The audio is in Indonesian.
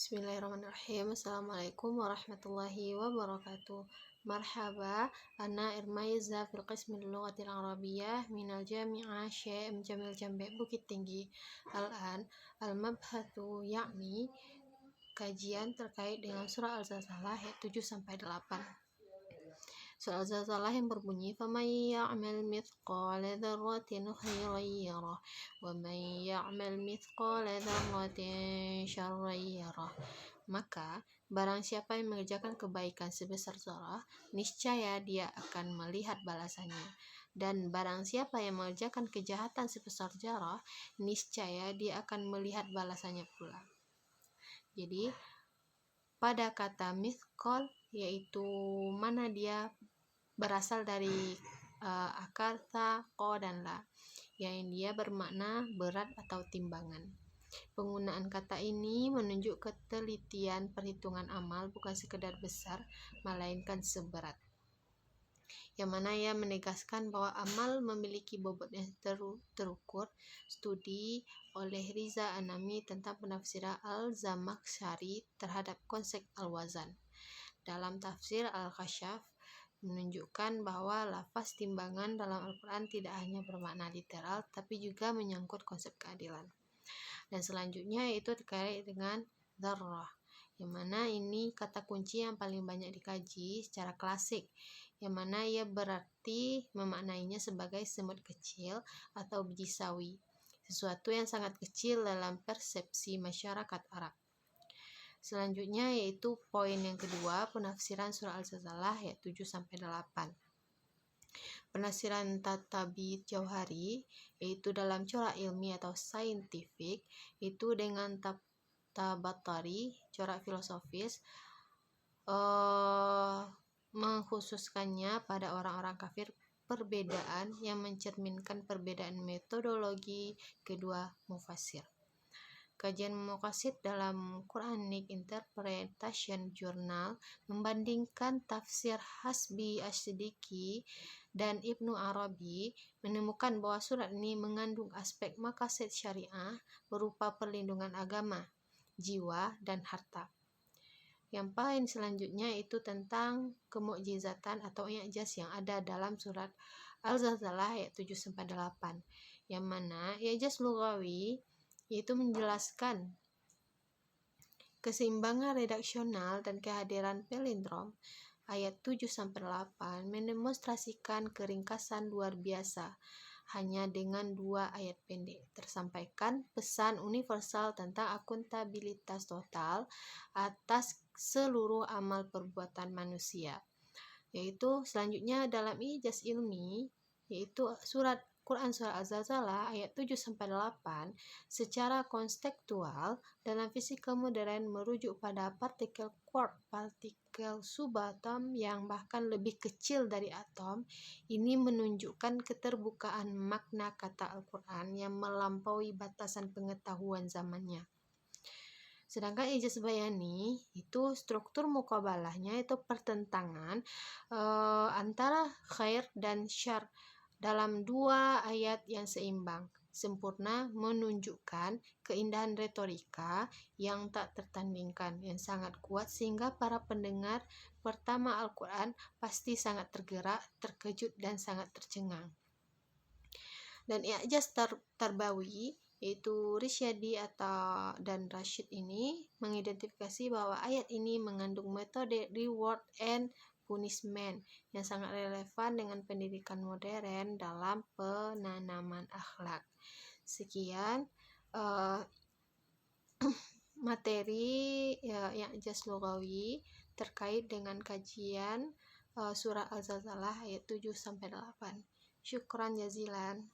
Bismillahirrahmanirrahim. Assalamualaikum warahmatullahi wabarakatuh. Marhaba, ana Irmaiza fil qismi lughatil arabiyyah minal jami'ah Syekh Jamil Jambe Bukit Tinggi. Al-an al-mabhathu yakni kajian terkait dengan surah Al-Zalzalah ayat 7 sampai 8. Surah Al-Zalzalah yang berbunyi faman ya'mal mithqala dzarratin khairan yarah wa man ya'mal mithqala dzarratin syarran yarah. Maka barang siapa yang mengerjakan kebaikan sebesar zarah, niscaya dia akan melihat balasannya. Dan barang siapa yang mengerjakan kejahatan sebesar zarah, niscaya dia akan melihat balasannya pula. Jadi pada kata mithqal, yaitu mana dia berasal dari akar ta, ko, dan la, yang dia bermakna berat atau timbangan. Penggunaan kata ini menunjuk ketelitian perhitungan amal, bukan sekedar besar, melainkan seberat. Yang mana ia menegaskan bahwa amal memiliki bobot yang terukur. Studi oleh Riza Anami tentang penafsiran Al-Zamakhsyari terhadap konsep al-wazan. Dalam tafsir Al-Kashaf menunjukkan bahwa lafaz timbangan dalam Al-Quran tidak hanya bermakna literal, tapi juga menyangkut konsep keadilan. Dan selanjutnya yaitu terkait dengan dzarrah, yang mana ini kata kunci yang paling banyak dikaji secara klasik, yang mana ia berarti memaknainya sebagai semut kecil atau biji sawi, sesuatu yang sangat kecil dalam persepsi masyarakat Arab. Selanjutnya yaitu poin yang kedua, penafsiran surah Al-Zalzalah ayat 7 sampai 8. Penafsiran Tatabi Jauhari, yaitu dalam corak ilmi atau saintifik, itu dengan Tabatari, corak filosofis, mengkhususkannya pada orang-orang kafir, perbedaan yang mencerminkan perbedaan metodologi kedua mufassir. Kajian Muqasid dalam Quranic Interpretation Journal membandingkan tafsir Hasbi Asy-Siddiqi dan Ibnu Arabi, menemukan bahwa surat ini mengandung aspek maqasid syariah berupa perlindungan agama, jiwa, dan harta. Yang poin selanjutnya itu tentang kemukjizatan atau i'jaz yang ada dalam surat Al-Zalzalah ayat 7 sampai 8. Yang mana i'jaz lughawi yaitu menjelaskan keseimbangan redaksional dan kehadiran palindrom. Ayat 7 sampai 8 mendemonstrasikan keringkasan luar biasa. Hanya dengan 2 ayat pendek tersampaikan pesan universal tentang akuntabilitas total atas seluruh amal perbuatan manusia. Yaitu selanjutnya dalam i'jaz ilmi, yaitu surat Quran surah Al-Zalzalah ayat 7 sampai 8 secara konstekstual dalam fisika modern merujuk pada partikel quark, partikel subatom yang bahkan lebih kecil dari atom. Ini menunjukkan keterbukaan makna kata Al-Quran yang melampaui batasan pengetahuan zamannya. Sedangkan i'jaz bayani itu struktur muqabalahnya itu pertentangan antara khair dan syar dalam 2 ayat yang seimbang, sempurna, menunjukkan keindahan retorika yang tak tertandingkan, yang sangat kuat sehingga para pendengar pertama Al-Quran pasti sangat tergerak, terkejut, dan sangat tercengang. Dan i'jaz tarbawi yaitu Risyadi dan Rashid ini mengidentifikasi bahwa ayat ini mengandung metode reward and punishment yang sangat relevan dengan pendidikan modern dalam penanaman akhlak. Sekian materi i'jaz lughawi terkait dengan kajian surah Al-Zalzalah ayat 7 sampai 8. Syukran jazilan.